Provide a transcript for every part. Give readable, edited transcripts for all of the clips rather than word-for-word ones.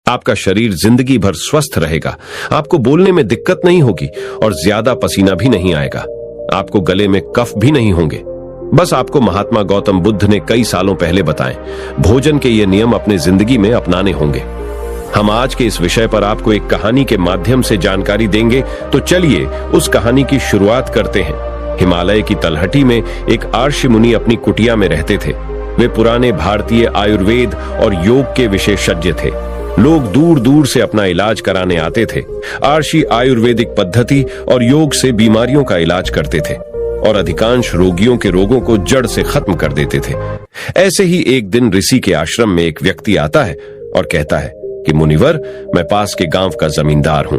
आपका शरीर जिंदगी भर स्वस्थ रहेगा, आपको बोलने में दिक्कत नहीं होगी और ज्यादा पसीना भी नहीं आएगा। आपको गले में कफ भी नहीं होंगे। बस आपको महात्मा गौतम बुद्ध ने कई सालों पहले बताए भोजन के ये नियम अपने जिंदगी में अपनाने होंगे। हम आज के इस विषय पर आपको एक कहानी के माध्यम से जानकारी देंगे, तो चलिए उस कहानी की शुरुआत करते हैं। हिमालय की तलहटी में एक आर्षि मुनि अपनी कुटिया में रहते थे। वे पुराने भारतीय आयुर्वेद और योग के विशेषज्ञ थे। लोग दूर दूर से अपना इलाज कराने आते थे। आर्षि आयुर्वेदिक पद्धति और योग से बीमारियों का इलाज करते थे और अधिकांश रोगियों के रोगों को जड़ से खत्म कर देते थे। ऐसे ही एक दिन ऋषि के आश्रम में एक व्यक्ति आता है और कहता है कि मुनिवर, मैं पास के गांव का जमींदार हूं।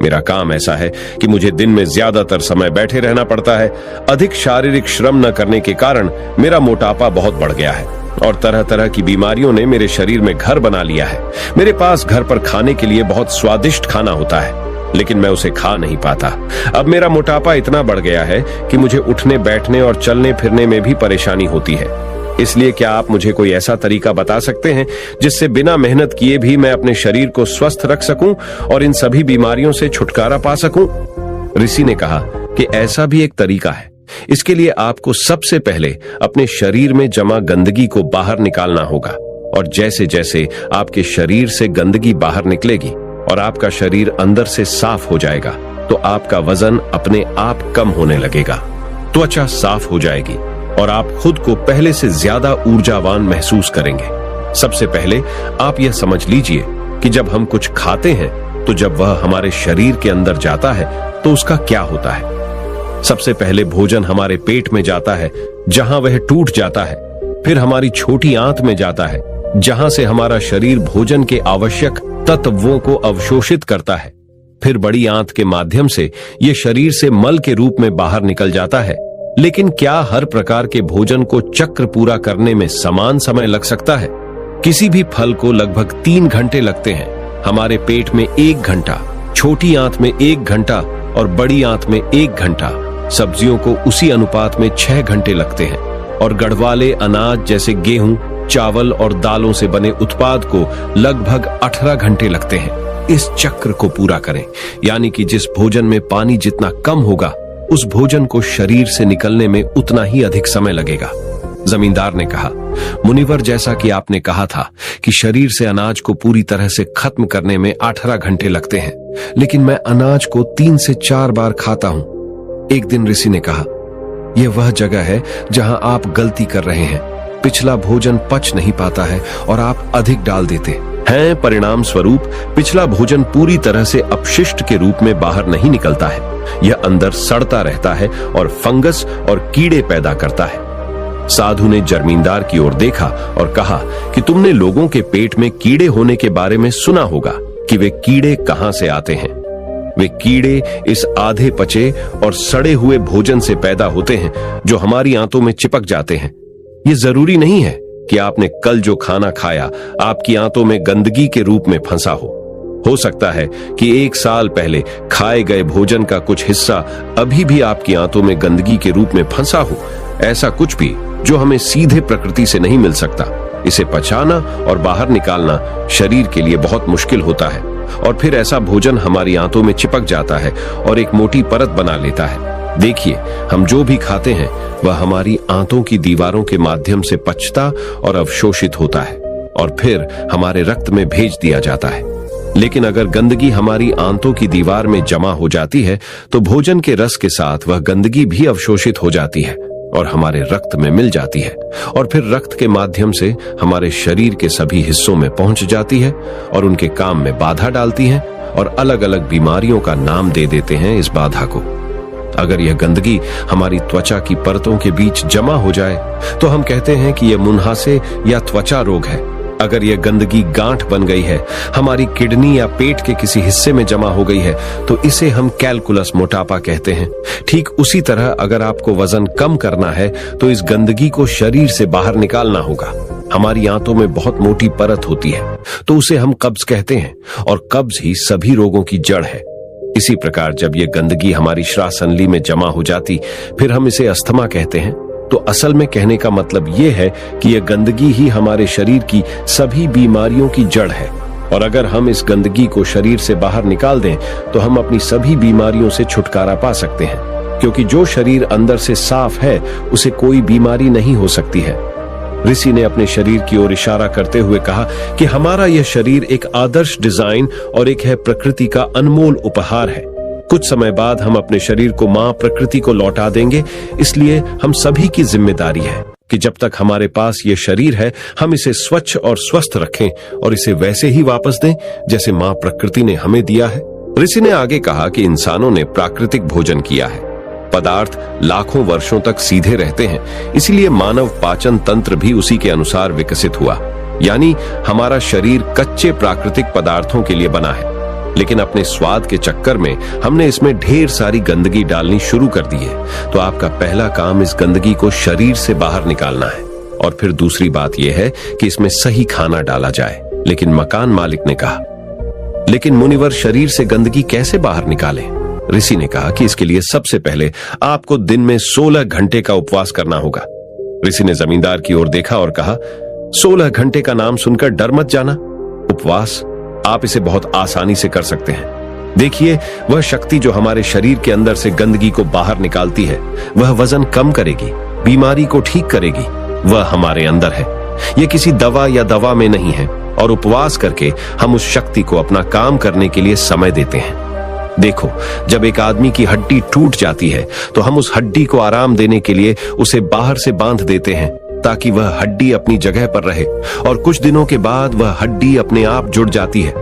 मेरा काम ऐसा है कि मुझे दिन में ज्यादातर समय बैठे रहना पड़ता है। अधिक शारीरिक श्रम न करने के कारण मेरा मोटापा बहुत बढ़ गया है और तरह तरह की बीमारियों ने मेरे शरीर में घर बना लिया है। मेरे पास घर पर खाने के लिए बहुत स्वादिष्ट खाना होता है, लेकिन मैं उसे खा नहीं पाता। अब मेरा मोटापा इतना बढ़ गया है कि मुझे उठने बैठने और चलने फिरने में भी परेशानी होती है। इसलिए क्या आप मुझे कोई ऐसा तरीका बता सकते हैं जिससे बिना मेहनत किए भी मैं अपने शरीर को स्वस्थ रख सकूं और इन सभी बीमारियों से छुटकारा पा सकूं? ऋषि ने कहा कि ऐसा भी एक तरीका है। इसके लिए आपको सबसे पहले अपने शरीर में जमा गंदगी को बाहर निकालना होगा और जैसे जैसे आपके शरीर से गंदगी बाहर निकलेगी और आपका शरीर अंदर से साफ हो जाएगा, तो आपका वजन अपने आप कम होने लगेगा, त्वचा साफ हो जाएगी और आप खुद को पहले से ज्यादा ऊर्जावान महसूस करेंगे। सबसे पहले आप यह समझ लीजिए कि जब हम कुछ खाते हैं तो जब वह हमारे शरीर के अंदर जाता है तो उसका क्या होता है। सबसे पहले भोजन हमारे पेट में जाता है, जहां वह टूट जाता है। फिर हमारी छोटी आंत में जाता है, जहां से हमारा शरीर भोजन के आवश्यक तत्वों को अवशोषित करता है। फिर बड़ी आंत के माध्यम से यह शरीर से मल के रूप में बाहर निकल जाता है। लेकिन क्या हर प्रकार के भोजन को चक्र पूरा करने में समान समय लग सकता है? किसी भी फल को लगभग 3 घंटे लगते हैं। हमारे पेट में 1 घंटा, छोटी आंत में 1 घंटा और बड़ी आंत में 1 घंटा। सब्जियों को उसी अनुपात में 6 घंटे लगते हैं और गढ़वाले अनाज जैसे गेहूं, चावल और दालों से बने उत्पाद को लगभग 18 घंटे लगते हैं। इस चक्र को पूरा करें, यानी कि जिस भोजन में पानी जितना कम होगा, उस भोजन को शरीर से निकलने में उतना ही अधिक समय लगेगा। जमींदार ने कहा, मुनिवर, जैसा कि आपने कहा था कि शरीर से अनाज को पूरी तरह से खत्म करने में 18 घंटे लगते हैं, लेकिन मैं अनाज को 3 से 4 बार खाता हूं। एक दिन ऋषि ने कहा, यह वह जगह है जहां आप गलती कर रहे हैं। पिछला भोजन पच नहीं पाता है और आप अधिक डाल देते हैं। परिणाम स्वरूप पिछला भोजन पूरी तरह से अपशिष्ट के रूप में बाहर नहीं निकलता है। यह अंदर सड़ता रहता है और फंगस और कीड़े पैदा करता है। साधु ने जमींदार की ओर देखा और कहा कि तुमने लोगों के पेट में कीड़े होने के बारे में सुना होगा कि वे कीड़े कहां से आते हैं। वे कीड़े इस आधे पचे और सड़े हुए भोजन से पैदा होते हैं जो हमारी आंतों में चिपक जाते हैं। ये जरूरी नहीं है कि आपने कल जो खाना खाया आपकी आंतों में गंदगी के रूप में फंसा हो सकता है कि 1 साल पहले खाए गए भोजन का कुछ हिस्सा अभी भी आपकी आंतों में गंदगी के रूप में फंसा हो। ऐसा कुछ भी जो हमें सीधे प्रकृति से नहीं मिल सकता, इसे पचाना और बाहर निकालना शरीर के लिए बहुत मुश्किल होता है और फिर ऐसा भोजन हमारी आंतों में चिपक जाता है और एक मोटी परत बना लेता है। देखिए, हम जो भी खाते हैं वह हमारी आंतों की दीवारों के माध्यम से पचता और अवशोषित होता है और फिर हमारे रक्त में भेज दिया जाता है। लेकिन अगर गंदगी हमारी आंतों की दीवार में जमा हो जाती है तो भोजन के रस के साथ वह गंदगी भी अवशोषित हो जाती है और हमारे रक्त में मिल जाती है और फिर रक्त के माध्यम से हमारे शरीर के सभी हिस्सों में पहुंच जाती है और उनके काम में बाधा डालती है और अलग अलग बीमारियों का नाम दे देते हैं इस बाधा को। अगर यह गंदगी हमारी त्वचा की परतों के बीच जमा हो जाए तो हम कहते हैं कि यह मुंहासे या त्वचा रोग है। अगर यह गंदगी गांठ बन गई है, हमारी किडनी या पेट के किसी हिस्से में जमा हो गई है, तो इसे हम कैलकुलस मोटापा कहते हैं। ठीक उसी तरह अगर आपको वजन कम करना है तो इस गंदगी को शरीर से बाहर निकालना होगा। हमारी आंतों में बहुत मोटी परत होती है तो उसे हम कब्ज कहते हैं और कब्ज ही सभी रोगों की जड़ है। इसी प्रकार जब यह गंदगी हमारी श्वासनली में जमा हो जाती, फिर हम इसे अस्थमा कहते हैं। तो असल में कहने का मतलब यह है कि यह गंदगी ही हमारे शरीर की सभी बीमारियों की जड़ है और अगर हम इस गंदगी को शरीर से बाहर निकाल दें तो हम अपनी सभी बीमारियों से छुटकारा पा सकते हैं, क्योंकि जो शरीर अंदर से साफ है उसे कोई बीमारी नहीं हो सकती है। ऋषि ने अपने शरीर की ओर इशारा करते हुए कहा कि हमारा यह शरीर एक आदर्श डिजाइन और एक है प्रकृति का अनमोल उपहार है। कुछ समय बाद हम अपने शरीर को मां प्रकृति को लौटा देंगे, इसलिए हम सभी की जिम्मेदारी है कि जब तक हमारे पास ये शरीर है हम इसे स्वच्छ और स्वस्थ रखें और इसे वैसे ही वापस दें जैसे मां प्रकृति ने हमें दिया है। ऋषि ने आगे कहा कि इंसानों ने प्राकृतिक भोजन किया है। पदार्थ लाखों वर्षों तक सीधे रहते हैं, इसीलिए मानव पाचन तंत्र भी उसी के अनुसार विकसित हुआ। यानी हमारा शरीर कच्चे प्राकृतिक पदार्थों के लिए बना है, लेकिन अपने स्वाद के चक्कर में हमने इसमें ढेर सारी गंदगी डालनी शुरू कर दी है। तो आपका पहला काम इस गंदगी को शरीर से बाहर निकालना है। और फिर दूसरी बात यह है कि इसमें सही खाना डाला जाए। लेकिन मकान मालिक ने कहा, लेकिन मुनिवर शरीर से गंदगी कैसे बाहर निकालें? ऋषि ने कहा कि इसके लिए सबसे पहले आपको दिन में 16 घंटे का उपवास करना होगा। ऋषि ने जमींदार की ओर देखा और कहा, 16 घंटे का नाम सुनकर डर मत जाना। उपवास आप इसे बहुत आसानी से कर सकते हैं। देखिए, वह शक्ति जो हमारे शरीर के अंदर से गंदगी को बाहर निकालती है, वह वजन कम करेगी, बीमारी को ठीक करेगी, वह हमारे अंदर है। यह किसी दवा या दवा में नहीं है। और उपवास करके हम उस शक्ति को अपना काम करने के लिए समय देते हैं। देखो, जब एक आदमी की हड्डी टूट जाती है तो हम उस हड्डी को आराम देने के लिए उसे बाहर से बांध देते हैं ताकि वह हड्डी अपनी जगह पर रहे, और कुछ दिनों के बाद वह हड्डी अपने आप जुड़ जाती है।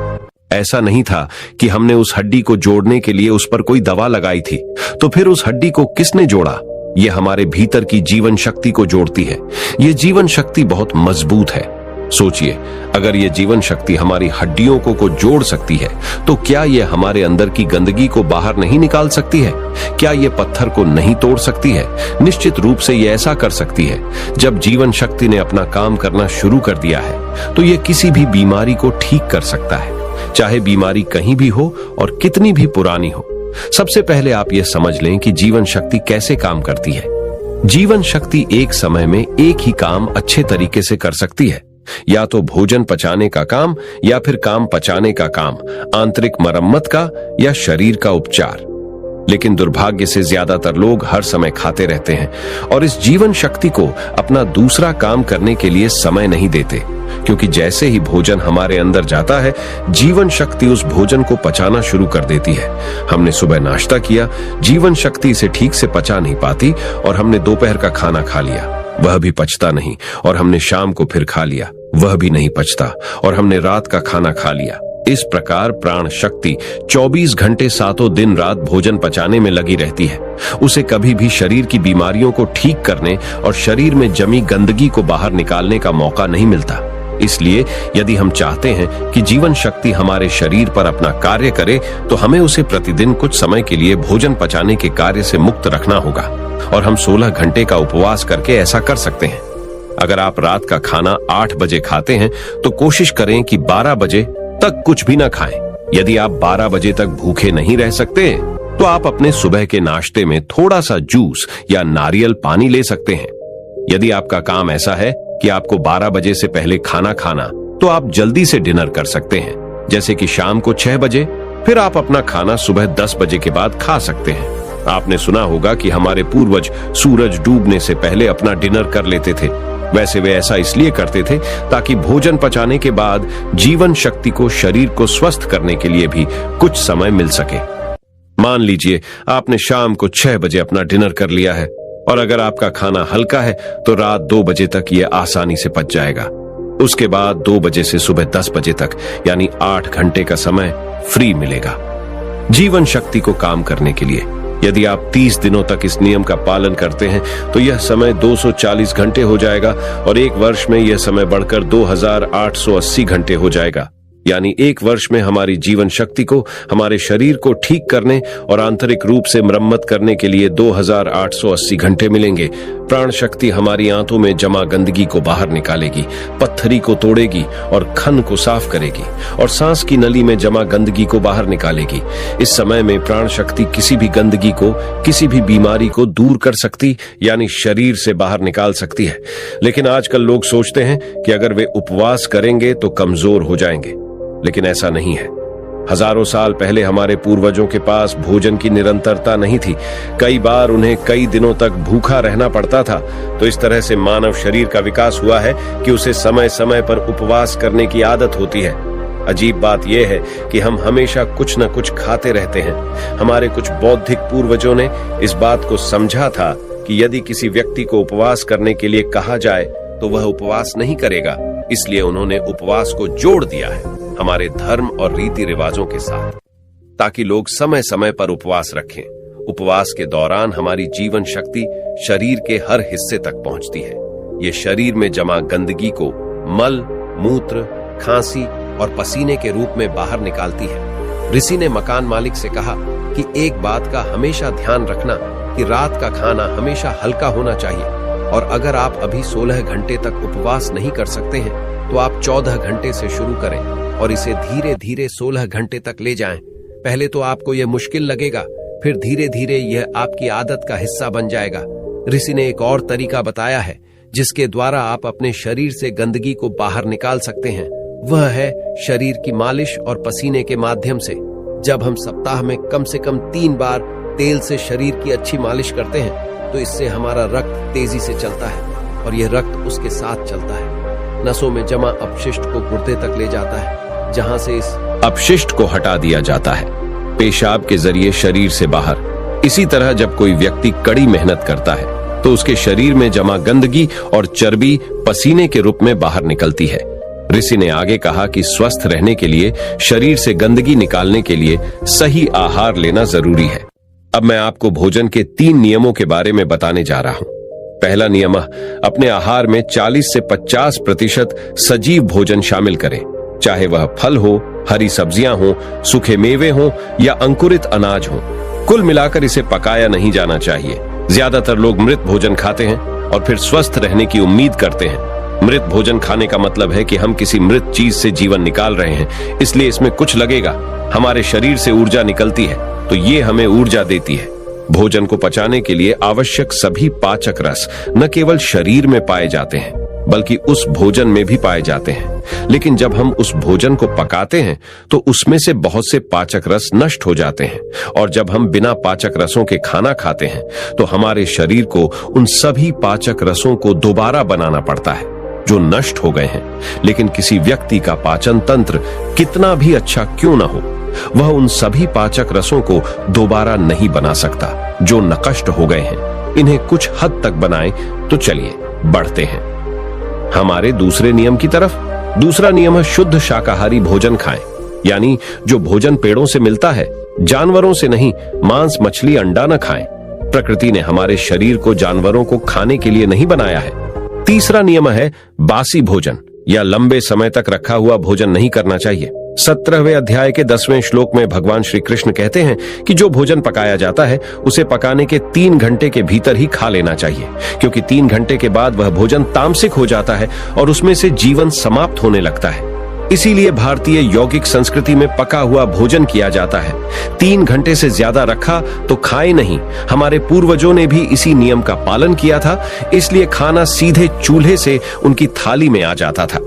ऐसा नहीं था कि हमने उस हड्डी को जोड़ने के लिए उस पर कोई दवा लगाई थी। तो फिर उस हड्डी को किसने जोड़ा? यह हमारे भीतर की जीवन शक्ति को जोड़ती है। यह जीवन शक्ति बहुत मजबूत है। सोचिए, अगर यह जीवन शक्ति हमारी हड्डियों को जोड़ सकती है तो क्या यह हमारे अंदर की गंदगी को बाहर नहीं निकाल सकती है? क्या यह पत्थर को नहीं तोड़ सकती है? निश्चित रूप से यह ऐसा कर सकती है। जब जीवन शक्ति ने अपना काम करना शुरू कर दिया है तो यह किसी भी बीमारी को ठीक कर सकता है, चाहे बीमारी कहीं भी हो और कितनी भी पुरानी हो। सबसे पहले आप यह समझ लें कि जीवन शक्ति कैसे काम करती है। जीवन शक्ति एक समय में एक ही काम अच्छे तरीके से कर सकती है, या तो भोजन पचाने का काम, या फिर काम पचाने का काम, आंतरिक मरम्मत का, या शरीर का उपचार। लेकिन दुर्भाग्य से ज्यादातर लोग हर समय खाते रहते हैं और इस जीवन शक्ति को अपना दूसरा काम करने के लिए समय नहीं देते, क्योंकि जैसे ही भोजन हमारे अंदर जाता है, जीवन शक्ति उस भोजन को पचाना शुरू कर देती है। हमने सुबह नाश्ता किया, जीवन शक्ति इसे ठीक से पचा नहीं पाती, और हमने दोपहर का खाना खा लिया, वह भी पचता नहीं, और हमने शाम को फिर खा लिया, वह भी नहीं पचता, और हमने रात का खाना खा लिया। इस प्रकार प्राण शक्ति 24 घंटे सातों दिन रात भोजन पचाने में लगी रहती है। उसे कभी भी शरीर की बीमारियों को ठीक करने और शरीर में जमी गंदगी को बाहर निकालने का मौका नहीं मिलता। इसलिए यदि हम चाहते हैं कि जीवन शक्ति हमारे शरीर पर अपना कार्य करे, तो हमें उसे प्रतिदिन कुछ समय के लिए भोजन पचाने के कार्य से मुक्त रखना होगा, और हम 16 घंटे का उपवास करके ऐसा कर सकते हैं। अगर आप रात का खाना 8 बजे खाते हैं तो कोशिश करें कि 12 बजे तक कुछ भी ना खाएं। यदि आप 12 बजे तक भूखे नहीं रह सकते तो आप अपने सुबह के नाश्ते में थोड़ा सा जूस या नारियल पानी ले सकते हैं। यदि आपका काम ऐसा है कि आपको 12 बजे से पहले खाना खाना, तो आप जल्दी से डिनर कर सकते हैं, जैसे कि शाम को 6 बजे। फिर आप अपना खाना सुबह 10 बजे के बाद खा सकते हैं। आपने सुना होगा कि हमारे पूर्वज सूरज डूबने से पहले अपना डिनर कर लेते थे। वैसे वे ऐसा इसलिए करते थे ताकि भोजन पचाने के बाद जीवन शक्ति को शरीर को स्वस्थ करने के लिए भी कुछ समय मिल सके। मान लीजिए आपने शाम को 6 बजे अपना डिनर कर लिया है, और अगर आपका खाना हल्का है तो रात 2 बजे तक यह आसानी से पच जाएगा। उसके बाद 2 बजे से सुबह 10 बजे तक, यानी 8 घंटे का समय फ्री मिलेगा जीवन शक्ति को काम करने के लिए। यदि आप 30 दिनों तक इस नियम का पालन करते हैं तो यह समय 240 घंटे हो जाएगा, और एक वर्ष में यह समय बढ़कर 2880 घंटे हो जाएगा। यानी एक वर्ष में हमारी जीवन शक्ति को हमारे शरीर को ठीक करने और आंतरिक रूप से मरम्मत करने के लिए 2880 घंटे मिलेंगे। प्राण शक्ति हमारी आंतों में जमा गंदगी को बाहर निकालेगी, पत्थरी को तोड़ेगी और खन को साफ करेगी, और सांस की नली में जमा गंदगी को बाहर निकालेगी। इस समय में प्राण शक्ति किसी भी गंदगी को, किसी भी बीमारी को दूर कर सकती, यानी शरीर से बाहर निकाल सकती है। लेकिन आजकल लोग सोचते हैं कि अगर वे उपवास करेंगे तो कमजोर हो जाएंगे। लेकिन ऐसा नहीं है। हजारों साल पहले हमारे पूर्वजों के पास भोजन की निरंतरता नहीं थी। कई बार उन्हें कई दिनों तक भूखा रहना पड़ता था। तो इस तरह से मानव शरीर का विकास हुआ है कि उसे समय समय पर उपवास करने की आदत होती है। अजीब बात यह है कि हम हमेशा कुछ न कुछ खाते रहते हैं। हमारे कुछ बौद्धिक पूर्वजों ने इस बात को समझा था कि यदि किसी व्यक्ति को उपवास करने के लिए कहा जाए तो वह उपवास नहीं करेगा, इसलिए उन्होंने उपवास को जोड़ दिया है हमारे धर्म और रीति रिवाजों के साथ, ताकि लोग समय समय पर उपवास रखें। उपवास के दौरान हमारी जीवन शक्ति शरीर के हर हिस्से तक पहुंचती है। ये शरीर में जमा गंदगी को मल, मूत्र, खांसी और पसीने के रूप में बाहर निकालती है। ऋषि ने मकान मालिक से कहा कि एक बात का हमेशा ध्यान रखना कि रात का खाना हमेशा हल्का होना चाहिए, और अगर आप अभी 16 घंटे तक उपवास नहीं कर सकते हैं तो आप 14 घंटे से शुरू करें और इसे धीरे धीरे 16 घंटे तक ले जाएं। पहले तो आपको यह मुश्किल लगेगा, फिर धीरे धीरे यह आपकी आदत का हिस्सा बन जाएगा। ऋषि ने एक और तरीका बताया है जिसके द्वारा आप अपने शरीर से गंदगी को बाहर निकाल सकते हैं। वह है शरीर की मालिश और पसीने के माध्यम से। जब हम सप्ताह में कम से कम 3 बार तेल से शरीर की अच्छी मालिश करते हैं तो इससे हमारा रक्त तेजी से चलता है और यह रक्त उसके साथ चलता है। नसों में जमा अपशिष्ट को गुर्दे तक ले जाता है, जहां से इस अपशिष्ट को हटा दिया जाता है पेशाब के जरिए शरीर से बाहर। इसी तरह जब कोई व्यक्ति कड़ी मेहनत करता है तो उसके शरीर में जमा गंदगी और चर्बी पसीने के रूप में बाहर निकलती है। ऋषि ने आगे कहा कि स्वस्थ रहने के लिए शरीर से गंदगी निकालने के लिए सही आहार लेना जरूरी है। अब मैं आपको भोजन के 3 नियमों के बारे में बताने जा रहा हूं। पहला नियम, अपने आहार में 40 से 50% सजीव भोजन शामिल करें, चाहे वह फल हो, हरी सब्जियां हो, सूखे मेवे हो या अंकुरित अनाज हो। कुल मिलाकर इसे पकाया नहीं जाना चाहिए। ज्यादातर लोग मृत भोजन खाते हैं और फिर स्वस्थ रहने की उम्मीद करते हैं। मृत भोजन खाने का मतलब है कि हम किसी मृत चीज से जीवन निकाल रहे हैं, इसलिए इसमें कुछ लगेगा। हमारे शरीर से ऊर्जा निकलती है तो ये हमें ऊर्जा देती है। भोजन को पचाने के लिए आवश्यक सभी पाचक रस न केवल शरीर में पाए जाते हैं बल्कि उस भोजन में भी पाए जाते हैं। लेकिन जब हम उस भोजन को पकाते हैं तो उसमें से बहुत से पाचक रस नष्ट हो जाते हैं, और जब हम बिना पाचक रसों के खाना खाते हैं तो हमारे शरीर को उन सभी पाचक रसों को दोबारा बनाना पड़ता है जो नष्ट हो गए हैं। लेकिन किसी व्यक्ति का पाचन तंत्र कितना भी अच्छा क्यों ना हो, वह उन सभी पाचक रसों को दोबारा नहीं बना सकता जो नष्ट हो गए हैं। इन्हें कुछ हद तक बनाएं तो चलिए बढ़ते हैं हमारे दूसरे नियम की तरफ। दूसरा नियम है शुद्ध शाकाहारी भोजन खाएं, यानी जो भोजन पेड़ों से मिलता है, जानवरों से नहीं। मांस, मछली, अंडा न खाएं। प्रकृति ने हमारे शरीर को जानवरों को खाने के लिए नहीं बनाया है। तीसरा नियम है बासी भोजन या लंबे समय तक रखा हुआ भोजन नहीं करना चाहिए। 17वें अध्याय के 10वें श्लोक में भगवान श्री कृष्ण कहते हैं कि जो भोजन पकाया जाता है उसे पकाने के 3 घंटे के भीतर ही खा लेना चाहिए, क्योंकि 3 घंटे के बाद वह भोजन तामसिक हो जाता है और उसमें से जीवन समाप्त होने लगता है। इसीलिए भारतीय यौगिक संस्कृति में पका हुआ भोजन किया जाता है। 3 घंटे से ज्यादा रखा तो खाए नहीं। हमारे पूर्वजों ने भी इसी नियम का पालन किया था, इसलिए खाना सीधे चूल्हे से उनकी थाली में आ जाता था।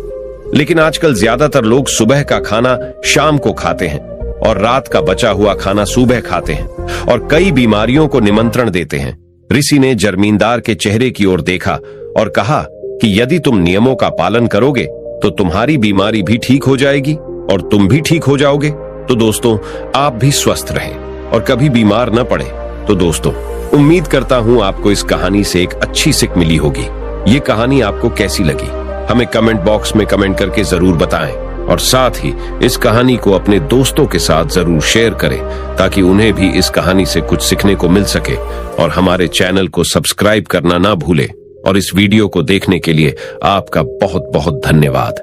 लेकिन आजकल ज्यादातर लोग सुबह का खाना शाम को खाते हैं और रात का बचा हुआ खाना सुबह खाते हैं और कई बीमारियों को निमंत्रण देते हैं। ऋषि ने जमींदार के चेहरे की ओर देखा और कहा कि यदि तुम नियमों का पालन करोगे तो तुम्हारी बीमारी भी ठीक हो जाएगी और तुम भी ठीक हो जाओगे। तो दोस्तों, आप भी स्वस्थ रहें और कभी बीमार न पड़े। तो दोस्तों, उम्मीद करता हूं आपको इस कहानी से एक अच्छी सीख मिली होगी। ये कहानी आपको कैसी लगी हमें कमेंट बॉक्स में कमेंट करके जरूर बताएं, और साथ ही इस कहानी को अपने दोस्तों के साथ जरूर शेयर करें ताकि उन्हें भी इस कहानी से कुछ सीखने को मिल सके। और हमारे चैनल को सब्सक्राइब करना ना भूलें। और इस वीडियो को देखने के लिए आपका बहुत बहुत धन्यवाद।